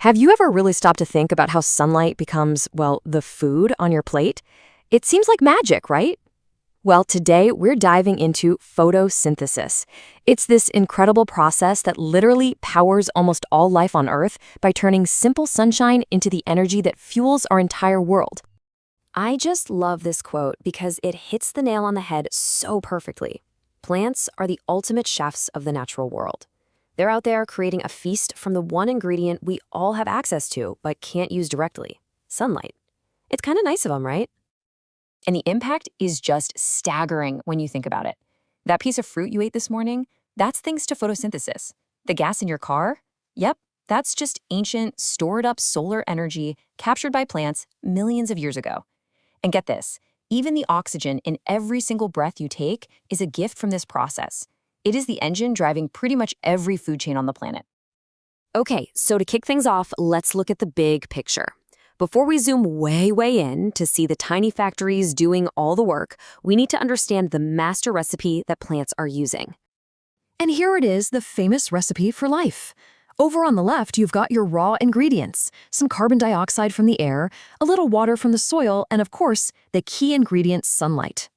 Have you ever really stopped to think about how sunlight becomes, well, the food on your plate? It seems like magic, right? Well, today we're diving into photosynthesis. It's this incredible process that literally powers almost all life on Earth by turning simple sunshine into the energy that fuels our entire world. I just love this quote because it hits the nail on the head so perfectly. Plants are the ultimate chefs of the natural world. They're out there creating a feast from the one ingredient we all have access to but can't use directly: sunlight. It's kind of nice of them, right? And the impact is just staggering when you think about it. That piece of fruit you ate this morning, that's thanks to photosynthesis. The gas in your car? Yep, that's just ancient, stored up solar energy captured by plants millions of years ago. And get this, even the oxygen in every single breath you take is a gift from this process. It is the engine driving pretty much every food chain on the planet. Okay, so to kick things off, let's look at the big picture. Before we zoom way in to see the tiny factories doing all the work, we need to understand the master recipe that plants are using. And here it is, the famous recipe for life. Over on the left, you've got your raw ingredients, some carbon dioxide from the air, a little water from the soil, and of course, the key ingredient, sunlight.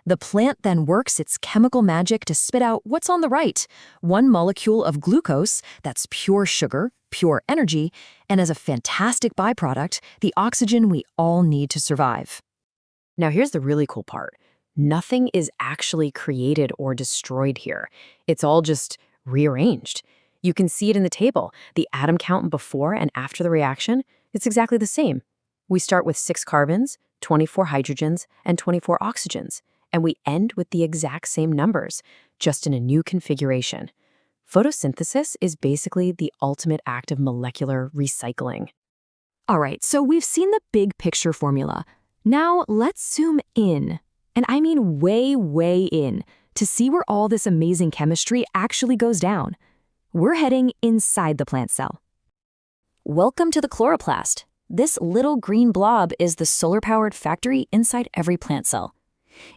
The plant then works its chemical magic to spit out what's on the right: one molecule of glucose, that's pure sugar, pure energy, and as a fantastic byproduct, the oxygen we all need to survive. Now here's the really cool part. Nothing is actually created or destroyed here. It's all just rearranged. You can see it in the table. The atom count before and after the reaction, it's exactly the same. We start with 6 carbons, 24 hydrogens, and 24 oxygens, and we end with the exact same numbers, just in a new configuration. Photosynthesis is basically the ultimate act of molecular recycling. All right, so we've seen the big picture formula. Now let's zoom in, and I mean way in, to see where all this amazing chemistry actually goes down. We're heading inside the plant cell. Welcome to the chloroplast. This little green blob is the solar-powered factory inside every plant cell.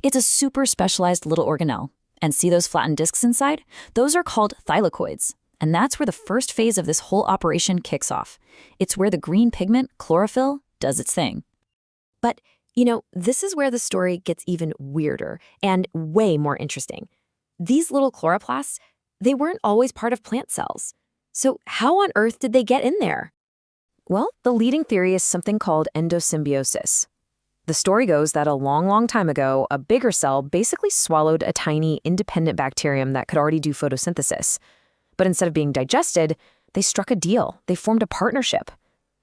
It's a super specialized little organelle. And see those flattened discs inside? Those are called thylakoids. And that's where the first phase of this whole operation kicks off. It's where the green pigment, chlorophyll, does its thing. But, this is where the story gets even weirder and way more interesting. These little chloroplasts, they weren't always part of plant cells. So how on earth did they get in there? Well, the leading theory is something called endosymbiosis. The story goes that a long time ago, a bigger cell basically swallowed a tiny, independent bacterium that could already do photosynthesis. But instead of being digested, they struck a deal. They formed a partnership.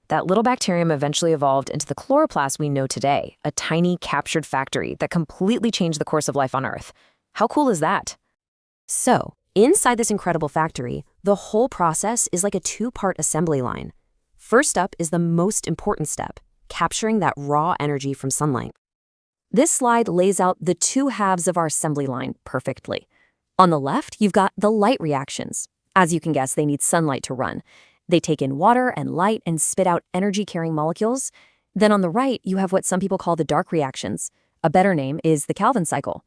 That little bacterium eventually evolved into the chloroplast we know today, a tiny captured factory that completely changed the course of life on Earth. How cool is that? So, inside this incredible factory, the whole process is like a 2-part assembly line. First up is the most important step: capturing that raw energy from sunlight. This slide lays out the 2 halves of our assembly line perfectly. On the left, you've got the light reactions. As you can guess, they need sunlight to run. They take in water and light and spit out energy-carrying molecules. Then on the right, you have what some people call the dark reactions. A better name is the Calvin cycle.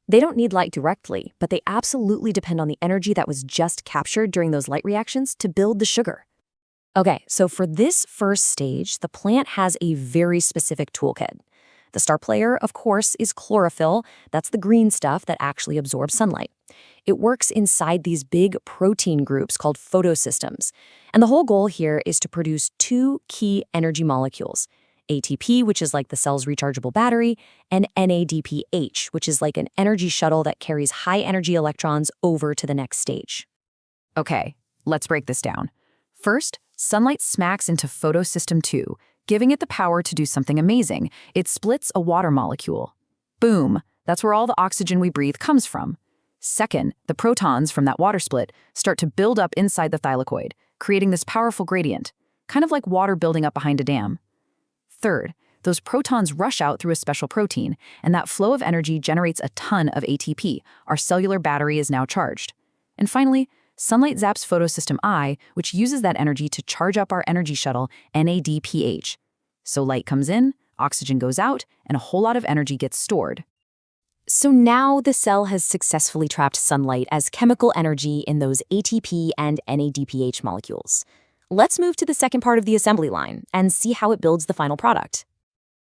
They don't need light directly, but they absolutely depend on the energy that was just captured during those light reactions to build the sugar. Okay, so for this first stage, the plant has a very specific toolkit. The star player, of course, is chlorophyll. That's the green stuff that actually absorbs sunlight. It works inside these big protein groups called photosystems. And the whole goal here is to produce 2 key energy molecules: ATP, which is like the cell's rechargeable battery, and NADPH, which is like an energy shuttle that carries high-energy electrons over to the next stage. Okay, let's break this down. First, sunlight smacks into photosystem 2, giving it the power to do something amazing. It splits a water molecule. Boom! That's where all the oxygen we breathe comes from. Second, the protons from that water split start to build up inside the thylakoid, creating this powerful gradient, kind of like water building up behind a dam. Third, those protons rush out through a special protein, and that flow of energy generates a ton of ATP. Our cellular battery is now charged. And finally, sunlight zaps photosystem I, which uses that energy to charge up our energy shuttle, NADPH. So light comes in, oxygen goes out, and a whole lot of energy gets stored. So now the cell has successfully trapped sunlight as chemical energy in those ATP and NADPH molecules. Let's move to the second part of the assembly line and see how it builds the final product.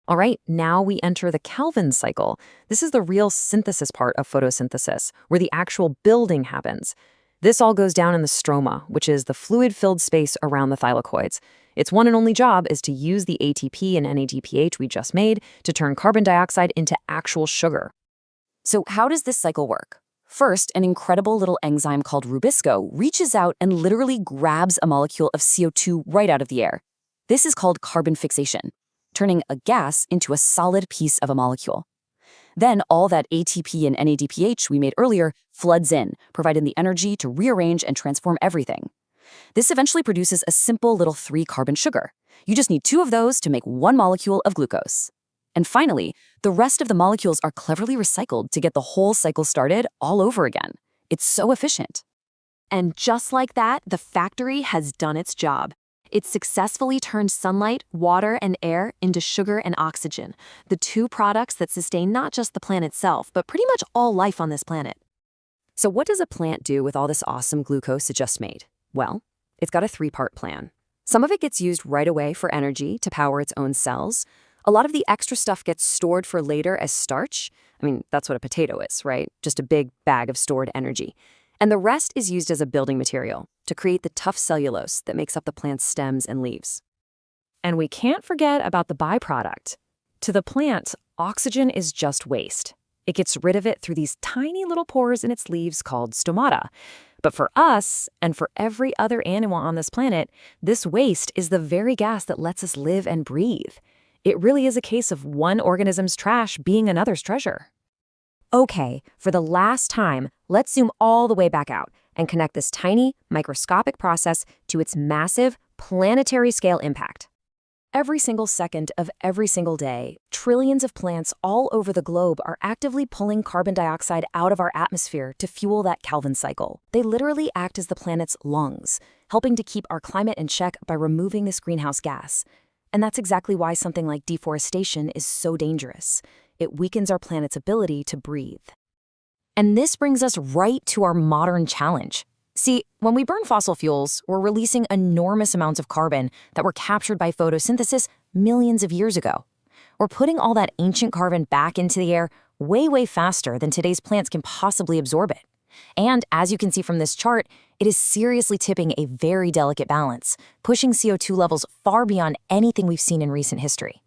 All right, now we enter the Calvin cycle. This is the real synthesis part of photosynthesis, where the actual building happens. This all goes down in the stroma, which is the fluid-filled space around the thylakoids. Its one and only job is to use the ATP and NADPH we just made to turn carbon dioxide into actual sugar. So how does this cycle work? First, an incredible little enzyme called rubisco reaches out and literally grabs a molecule of CO2 right out of the air. This is called carbon fixation, turning a gas into a solid piece of a molecule. Then all that ATP and NADPH we made earlier floods in, providing the energy to rearrange and transform everything. This eventually produces a simple little 3-carbon sugar. You just need 2 of those to make 1 molecule of glucose. And finally, the rest of the molecules are cleverly recycled to get the whole cycle started all over again. It's so efficient. And just like that, the factory has done its job. It successfully turned sunlight, water, and air into sugar and oxygen, the 2 products that sustain not just the plant itself, but pretty much all life on this planet. So what does a plant do with all this awesome glucose it just made? Well, it's got a 3-part plan. Some of it gets used right away for energy to power its own cells. A lot of the extra stuff gets stored for later as starch. I mean, that's what a potato is, right? Just a big bag of stored energy. And the rest is used as a building material to create the tough cellulose that makes up the plant's stems and leaves. And we can't forget about the byproduct. To the plant, oxygen is just waste. It gets rid of it through these tiny little pores in its leaves called stomata. But for us, and for every other animal on this planet, this waste is the very gas that lets us live and breathe. It really is a case of one organism's trash being another's treasure. Okay, for the last time, let's zoom all the way back out and connect this tiny, microscopic process to its massive, planetary-scale impact. Every single second of every single day, trillions of plants all over the globe are actively pulling carbon dioxide out of our atmosphere to fuel that Calvin cycle. They literally act as the planet's lungs, helping to keep our climate in check by removing this greenhouse gas. And that's exactly why something like deforestation is so dangerous. It weakens our planet's ability to breathe. And this brings us right to our modern challenge. See, when we burn fossil fuels, we're releasing enormous amounts of carbon that were captured by photosynthesis millions of years ago. We're putting all that ancient carbon back into the air way, way faster than today's plants can possibly absorb it. And as you can see from this chart, it is seriously tipping a very delicate balance, pushing CO2 levels far beyond anything we've seen in recent history.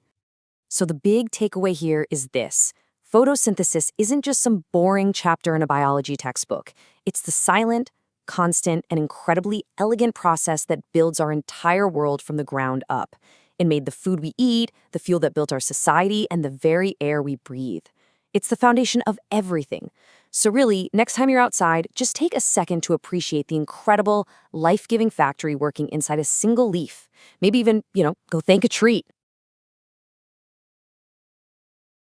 So the big takeaway here is this. Photosynthesis isn't just some boring chapter in a biology textbook. It's the silent, constant, and incredibly elegant process that builds our entire world from the ground up. It made the food we eat, the fuel that built our society, and the very air we breathe. It's the foundation of everything. So really, next time you're outside, just take a second to appreciate the incredible, life-giving factory working inside a single leaf. Maybe even, go thank a tree.